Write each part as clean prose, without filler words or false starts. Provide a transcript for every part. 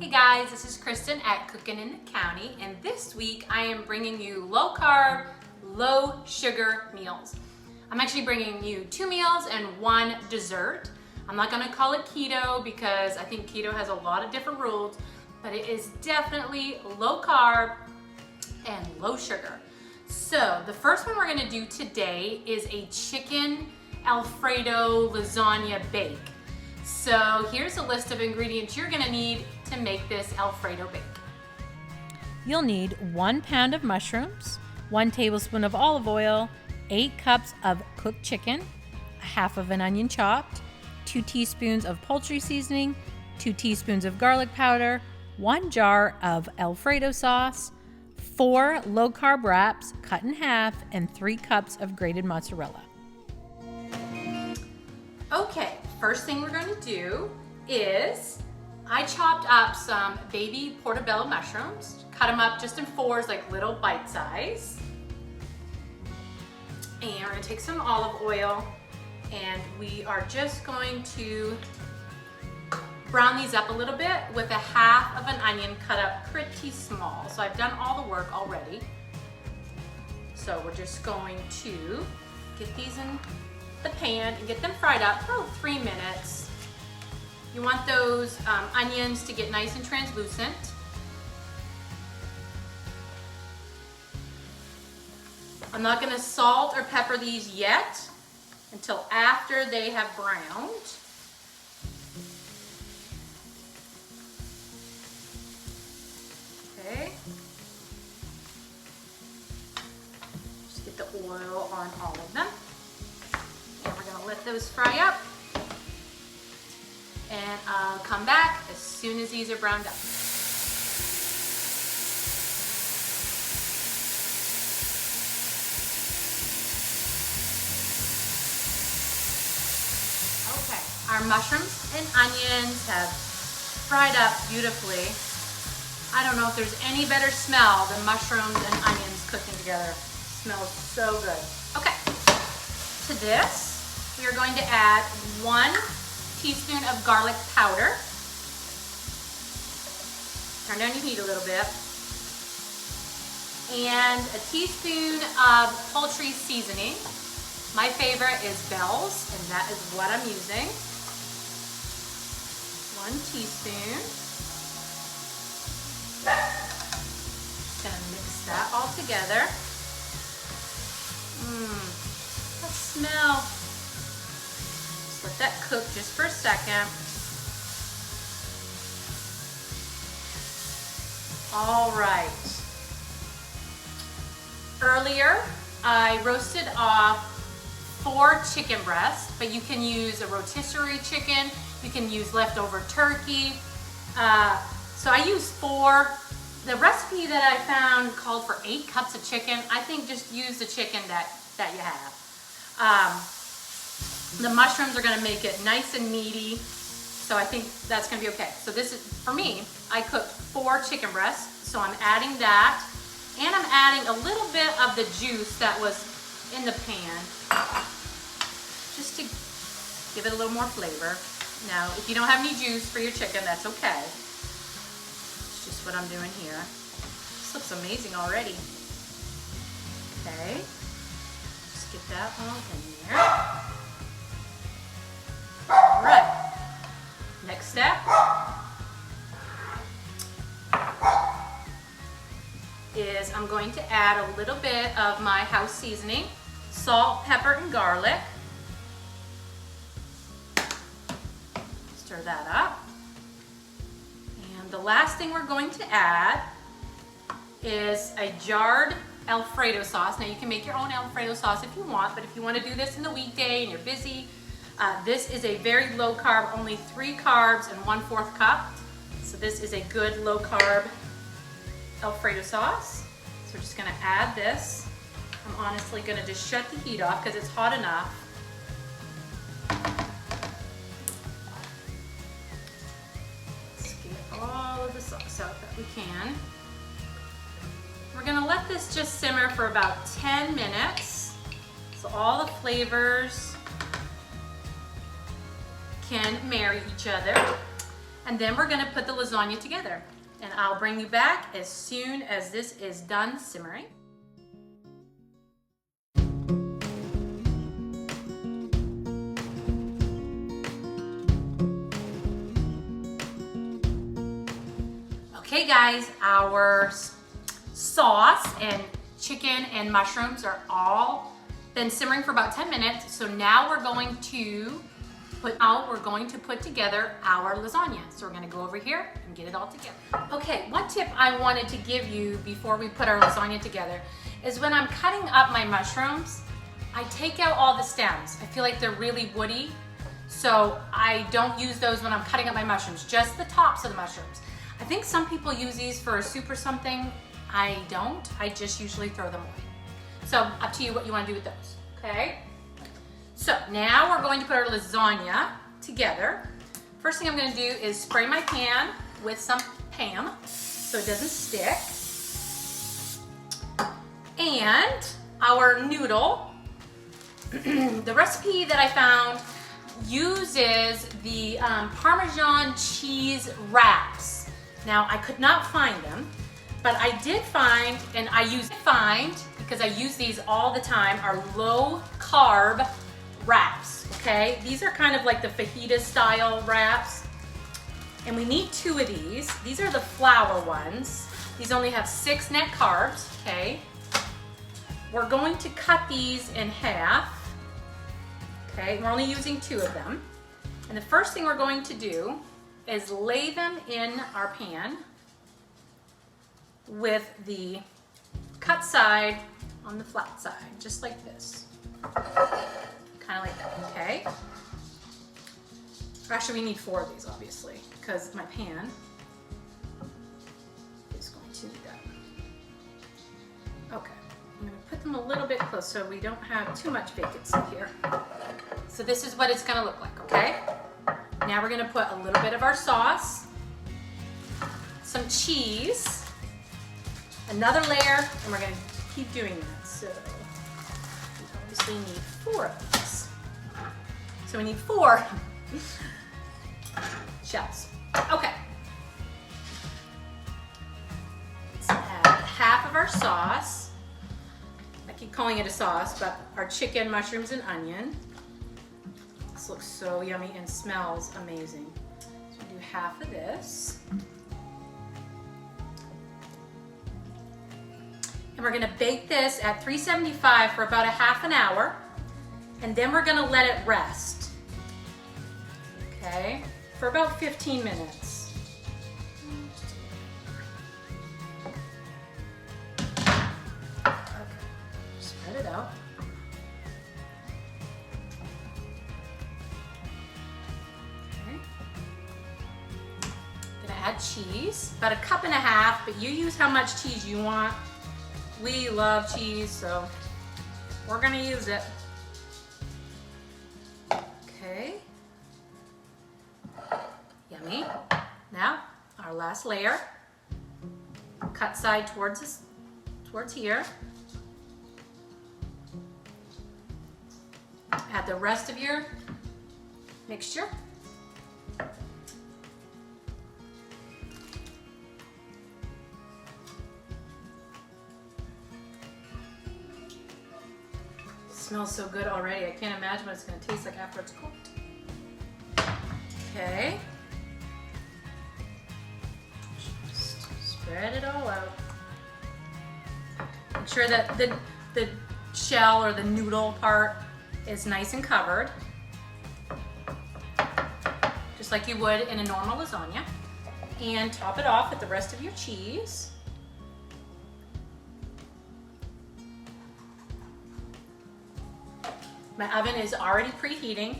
Hey guys, this is Kristen at Cookin' in the County, and this week I am bringing you low carb, low sugar meals. I'm actually bringing you 2 meals and 1 dessert. I'm not gonna call it keto because I think keto has a lot of different rules, but it is definitely low carb and low sugar. So the first one we're gonna do today is a chicken Alfredo lasagna bake. So here's a list of ingredients you're gonna need to make this Alfredo bake. You'll need 1 pound of mushrooms, 1 tablespoon of olive oil, 8 cups of cooked chicken, half of an onion chopped, 2 teaspoons of poultry seasoning, 2 teaspoons of garlic powder, 1 jar of Alfredo sauce, 4 low-carb wraps cut in half, and 3 cups of grated mozzarella. Okay, first thing we're going to do is I chopped up some baby portobello mushrooms, cut them up just in 4s, like little bite size. And we're going to take some olive oil and we are just going to brown these up a little bit with a half of an onion cut up pretty small. So I've done all the work already. So we're just going to get these in the pan and get them fried up for about 3 minutes. You want those onions to get nice and translucent. I'm not going to salt or pepper these yet until after they have browned. Okay. Just get the oil on all of them. And we're going to let those fry up. And I'll come back as soon as these are browned up. Okay, our mushrooms and onions have fried up beautifully. I don't know if there's any better smell than mushrooms and onions cooking together. It smells so good. Okay, to this, we are going to add 1 teaspoon of garlic powder. Turn down your heat a little bit. And a teaspoon of poultry seasoning. My favorite is Bell's, and that is what I'm using. 1 teaspoon. Just gonna mix that all together. That smell. Let that cook just for a second. All right. Earlier, I roasted off 4 chicken breasts, but you can use a rotisserie chicken. You can use leftover turkey. So I used 4. The recipe that I found called for 8 cups of chicken. I think just use the chicken that you have. The mushrooms are going to make it nice and meaty, so I think that's going to be okay. So this is, for me, I cooked 4 chicken breasts, so I'm adding that, and I'm adding a little bit of the juice that was in the pan, just to give it a little more flavor. Now, if you don't have any juice for your chicken, that's okay. It's just what I'm doing here. This looks amazing already. Okay, just get that all in there. Alright, next step is I'm going to add a little bit of my house seasoning, salt, pepper, and garlic. Stir that up. And the last thing we're going to add is a jarred Alfredo sauce. Now you can make your own Alfredo sauce if you want, but if you want to do this in the weekday and you're busy, this is a very low carb, only 3 carbs and 1/4 cup. So this is a good low carb Alfredo sauce. So we're just gonna add this. I'm honestly gonna just shut the heat off because it's hot enough. Let's get all of the sauce out that we can. We're gonna let this just simmer for about 10 minutes. So all the flavors can marry each other. And then we're gonna put the lasagna together. And I'll bring you back as soon as this is done simmering. Okay guys, our sauce and chicken and mushrooms are all been simmering for about 10 minutes. So now we're going to put together our lasagna. So we're gonna go over here and get it all together. Okay, one tip I wanted to give you before we put our lasagna together is when I'm cutting up my mushrooms, I take out all the stems. I feel like they're really woody. So I don't use those when I'm cutting up my mushrooms, just the tops of the mushrooms. I think some people use these for a soup or something. I don't, I just usually throw them away. So up to you what you want to do with those, okay? So now we're going to put our lasagna together. First thing I'm going to do is spray my pan with some Pam so it doesn't stick. And our noodle, the recipe that I found uses the Parmesan cheese wraps. Now I could not find them, but I did find, and because I use these all the time, are low carb wraps, okay? These are kind of like the fajita style wraps. And we need 2 of these. These are the flour ones. These only have 6 net carbs, okay? We're going to cut these in half, okay? We're only using 2 of them. And the first thing we're going to do is lay them in our pan with the cut side on the flat side, just like this. Kind of like that, okay? Actually, we need 4 of these, obviously, because my pan is going to need that. Okay, I'm gonna put them a little bit close so we don't have too much vacancy here. So this is what it's gonna look like, okay? Now we're gonna put a little bit of our sauce, some cheese, another layer, and we're gonna keep doing that. So we obviously need 4 of these. So we need 4 shells. Okay. Let's add half of our sauce. I keep calling it a sauce, but our chicken, mushrooms, and onion. This looks so yummy and smells amazing. So we'll do half of this. And we're gonna bake this at 375 for about a half an hour. And then we're gonna let it rest. Okay, for about 15 minutes. Okay, spread it out. Okay. Gonna add cheese, about 1.5 cups, but you use how much cheese you want. We love cheese, so we're gonna use it. Okay. Yummy. Now, our last layer. Cut side towards here. Add the rest of your mixture. Smells so good already. I can't imagine what it's going to taste like after it's cooked. Okay. Just spread it all out. Make sure that the shell or the noodle part is nice and covered, just like you would in a normal lasagna. And top it off with the rest of your cheese. My oven is already preheating.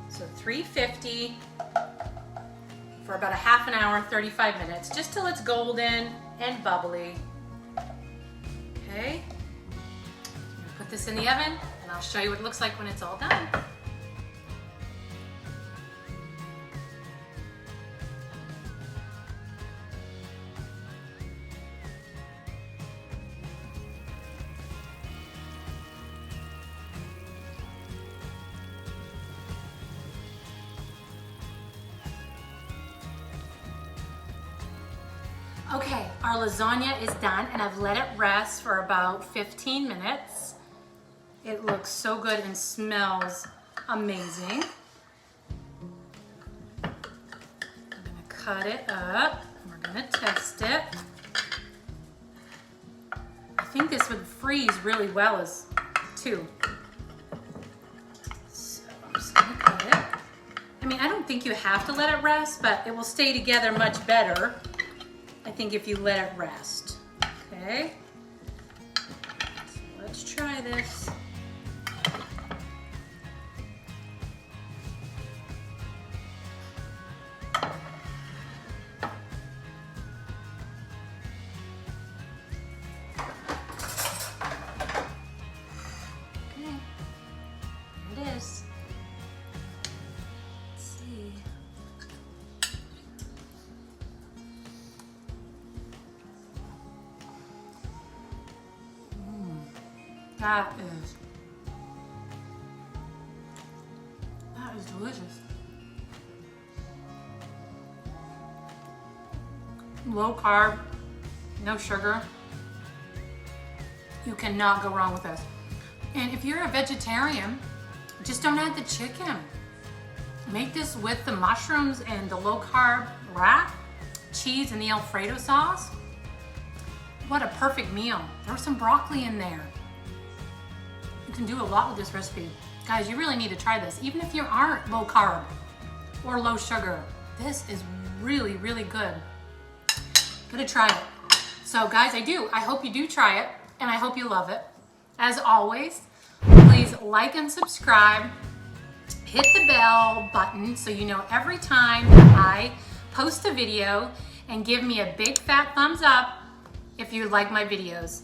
So 350 for about a half an hour, 35 minutes, just till it's golden and bubbly. Okay, put this in the oven and I'll show you what it looks like when it's all done. Okay, our lasagna is done and I've let it rest for about 15 minutes. It looks so good and smells amazing. I'm gonna cut it up. We're gonna test it. I think this would freeze really well too. So I'm just gonna cut it. I mean, I don't think you have to let it rest, but it will stay together much better, I think, if you let it rest. Okay, so let's try this. That is delicious. Low carb, no sugar. You cannot go wrong with this. And if you're a vegetarian, just don't add the chicken. Make this with the mushrooms and the low carb wrap, cheese, and the Alfredo sauce. What a perfect meal. Throw some broccoli in there. You can do a lot with this recipe. Guys, you really need to try this. Even if you aren't low carb or low sugar, this is really, really good. Gonna try it. So guys, I hope you do try it, and I hope you love it. As always, please like and subscribe. Hit the bell button so you know every time that I post a video, and give me a big fat thumbs up if you like my videos.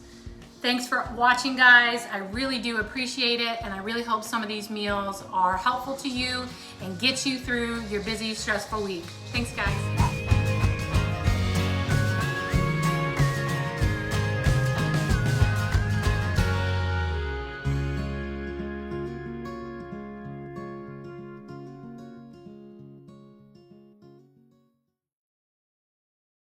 Thanks for watching, guys. I really do appreciate it, and I really hope some of these meals are helpful to you and get you through your busy, stressful week. Thanks, guys.